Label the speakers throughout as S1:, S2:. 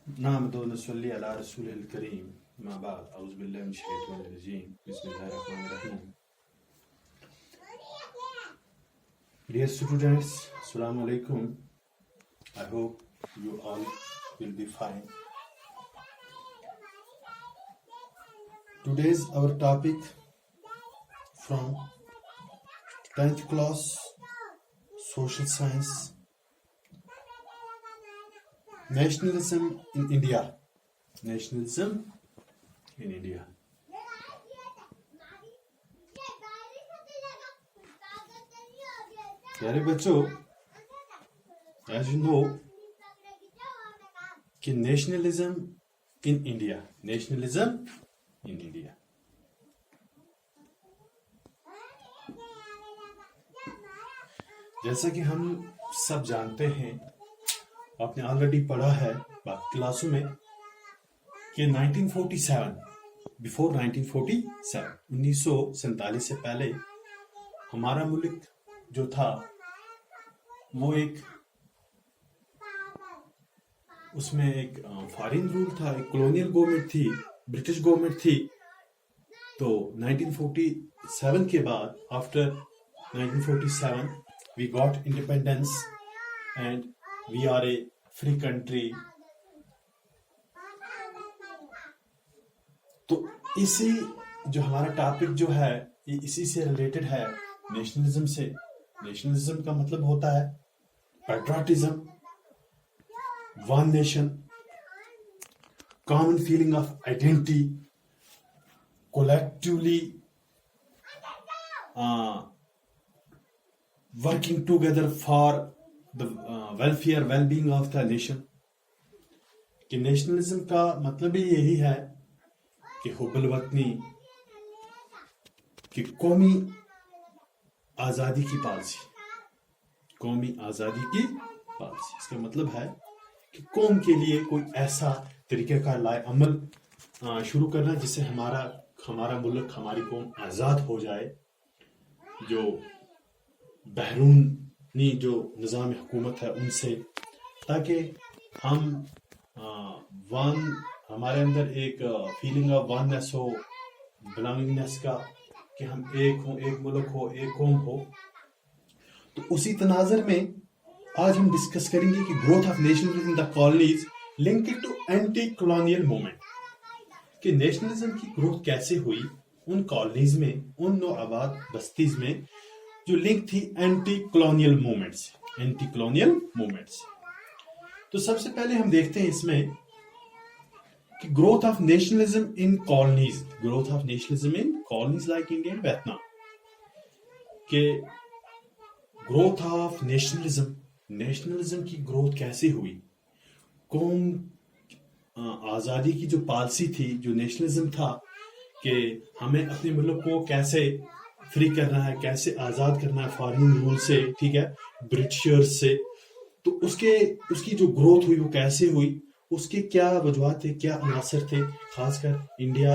S1: نحمد ونصلي على رسوله الكريم ما بعد أعوذ بالله من الشيطان الرجيم بسم الله الرحمن الرحيم. Dear students, Assalamu alaikum. I hope you all will be fine. Today's our topic from 10th class Social Science, Nationalism in India. Nationalism in India. प्यारे बच्चों, as you know कि nationalism in India, nationalism in India. जैसा कि हम सब जानते हैं, आपने ऑलरेडी पढ़ा है बाकी क्लासों में कि 1947 बिफोर 1947 1947 से पहले हमारा मुल्क जो था वो एक उसमें एक फॉरेन रूल था, एक कॉलोनियल गवर्नमेंट थी, ब्रिटिश गवर्नमेंट थी. तो 1947 के बाद after 1947 we got independence and we are a free country. तो इसी जो हमारा टॉपिक जो है ये इसी से रिलेटेड है, नेशनलिज्म से. नेशनलिज्म का मतलब होता है patriotism, one nation, common feeling of identity, collectively working together for the welfare well-being of the nation. कि नेशनलिज्म का मतलब ही यही है कि हुब्बुल वतनी, कि कौमी आज़ादी की पॉलिसी, कौमी आज़ादी की पॉलिसी. इसका मतलब है कि कौम के लिए कोई ऐसा तरीके का लाए अमल शुरू करना जिससे हमारा मुल्क, हमारी कौम आज़ाद हो जाए, जो बहरूनी जो निज़ाम हुकूमत है उनसे, ताकि हम हमारे अंदर एक फीलिंग ऑफ वननेस हो, बिलोंगिंगनेस का, कि हम एक हो, एक मुल्क हो, एक कौम हो. तो उसी तनाज़र में आज हम डिस्कस करेंगे कि growth of nationalism in the colonies linked to anti colonial movement. कि नेशनलिज्म की ग्रोथ कैसे हुई उन कॉलोनीज में, उन नौ आबाद बस्तीज में जो लिंक थी एंटी कॉलोनियल मूवमेंट से, एंटी कॉलोनियल मूवमेंट से. तो सबसे पहले हम देखते हैं इसमें कि growth of nationalism in colonies, growth of nationalism in colonies like India and Vietnam. के ग्रोथ ऑफ नेशनलिज्म, नेशनलिज्म की ग्रोथ कैसे हुई, कौम आज़ादी की जो पॉलिसी थी, जो नेशनलिज्म था कि हमें अपने मुल्क को कैसे फ्री करना है, कैसे आज़ाद करना है फॉरेन रूल से, ठीक है, ब्रिटिशर्स से. तो उसकी जो ग्रोथ हुई वो कैसे हुई, उसके क्या वजूहत थे, क्या अनासर थे, खासकर इंडिया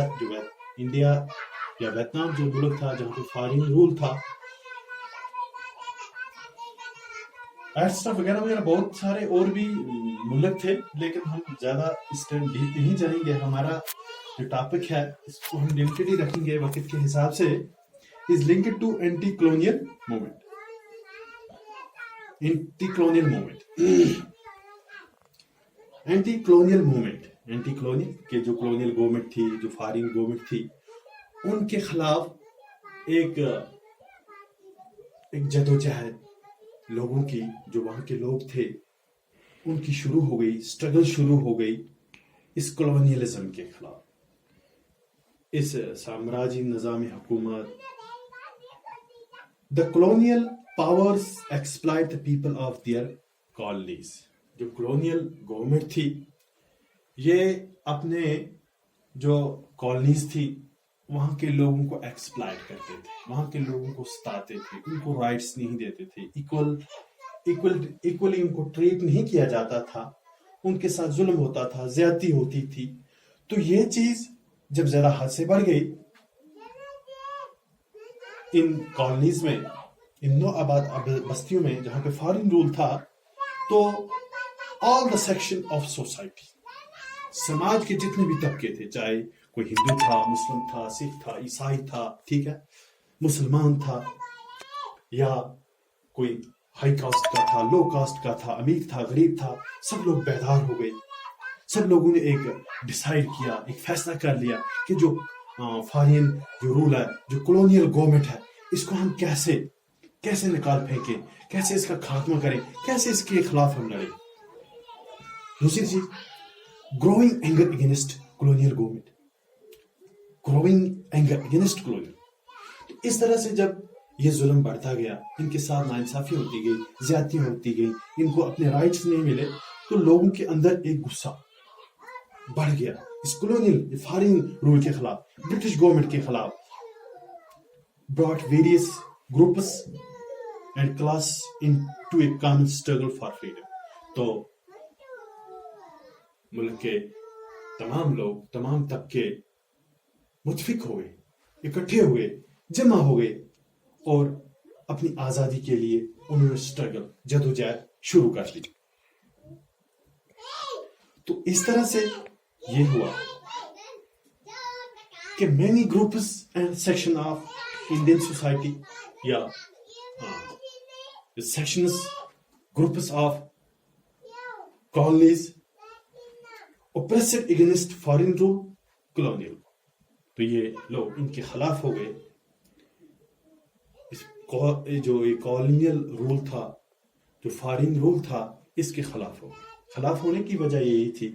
S1: या वियतनाम जो मुल्क था जहाँ पे फॉरेन रूल था, वगैरह वगैरह बहुत सारे और भी मुल्क थे. लेकिन हम ज्यादा इस टाइम डीप नहीं जाएंगे. हमारा जो टॉपिक है इसको हम लिमिटेड ही रखेंगे वक्त के हिसाब से. is linked to anti-colonial movement. Anti-colonial movement. Anti-colonial movement. Anti-colonial के जो colonial गवर्नमेंट थी, जो फॉरेन गवर्नमेंट थी, उनके खिलाफ एक जदोजहद लोगों की, जो वहां के लोग थे उनकी शुरू हो गई, स्ट्रगल शुरू हो गई इस कॉलोनियलिज्म के खिलाफ, इस साम्राज्य निज़ाम हुकूमत. The colonial powers exploit the people of their colonies. जो colonial government थी ये अपने जो colonies थी वहाँ के लोगों को exploit करते थे, वहाँ के लोगों को सताते थे, उनको rights नहीं देते थे, equally उनको treat नहीं किया जाता था, उनके साथ जुल्म होता था, ज्यादती होती थी. तो ये चीज जब ज़रा हद से बढ़ गई इन कॉलोनीज में, इन नौ आबाद बस्तियों में जहां पे फॉरेन रूल था, तो all the section of society, समाज के जितने भी तबके थे, चाहे कोई हिंदू था, मुस्लिम था, सिख था, ईसाई था, ठीक है, मुसलमान था, या कोई हाई कास्ट का था, लो कास्ट का था, अमीर था, गरीब था, सब लोग बेदार हो गए. सब लोगों ने एक डिसाइड किया, एक फैसला कर लिया कि जो फॉरेन जो रूल है, जो कॉलोनियल गवर्नमेंट है, इसको हम कैसे निकाल फेंके, कैसे इसका खात्मा करें, कैसे इसके खिलाफ हम लड़े. दूसरी चीज, growing anger against colonial government, growing anger against colonial. तो इस तरह से जब ये जुल्म बढ़ता गया, इनके साथ नाइंसाफी होती गई, ज्यादती होती गई, इनको अपने राइट्स नहीं मिले, तो लोगों के अंदर एक गुस्सा बढ़ गया इस कॉलोनियल फॉरेन रूल के खिलाफ, ब्रिटिश गवर्नमेंट के खिलाफ. brought various groups and class into a common struggle for freedom. तो मुल्क के तमाम लोग, तमाम तबके मुतफिक हो गए, इकट्ठे हुए, जमा हो गए और अपनी आजादी के लिए उन्होंने स्ट्रगल, जदोजहद शुरू कर दी. तो इस तरह से ये हुआ कि many groups and section of Indian society, या sections, groups of colonies oppressed against foreign rule, colonial. तो ये लोग इनके खिलाफ हो गए. जो ये कॉलोनियल रूल था, जो फॉरेन रूल था, इसके खिलाफ हो गए. खिलाफ होने की वजह यही थी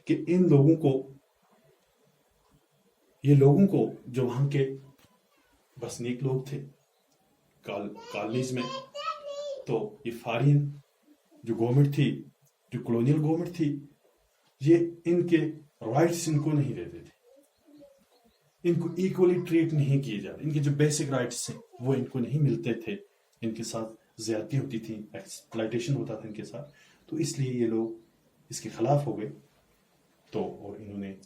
S1: कि इन लोगों को, ये लोगों को जो वहां के बसनीक लोग थे कॉलोनीज में, तो ये फॉरेन जो गवर्नमेंट थी, जो कॉलोनियल गवर्नमेंट थी, ये इनके राइट्स इनको नहीं देते थे, इनको इक्वली ट्रीट नहीं किए जाते, इनके जो बेसिक राइट्स थे वो इनको नहीं मिलते थे, इनके साथ ज्यादती होती थी, एक्सप्लॉयटेशन होता था इनके साथ. तो इसलिए ये लोग इसके खिलाफ हो गए. तो और इन्होंने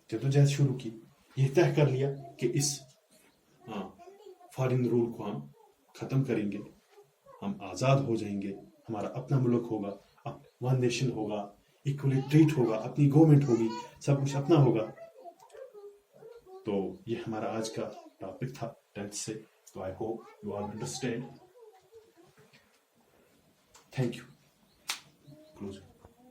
S1: जदोजहद शुरू की, ये तय कर लिया कि इस फॉरेन रूल को हम खत्म करेंगे, हम आजाद हो जाएंगे, हमारा अपना मुल्क होगा, वन नेशन होगा, इक्वली ट्रीट होगा, अपनी गवर्नमेंट होगी, सब कुछ अपना होगा. तो ये हमारा आज का टॉपिक था 10th से. तो I hope you all understand. Thank you. Close.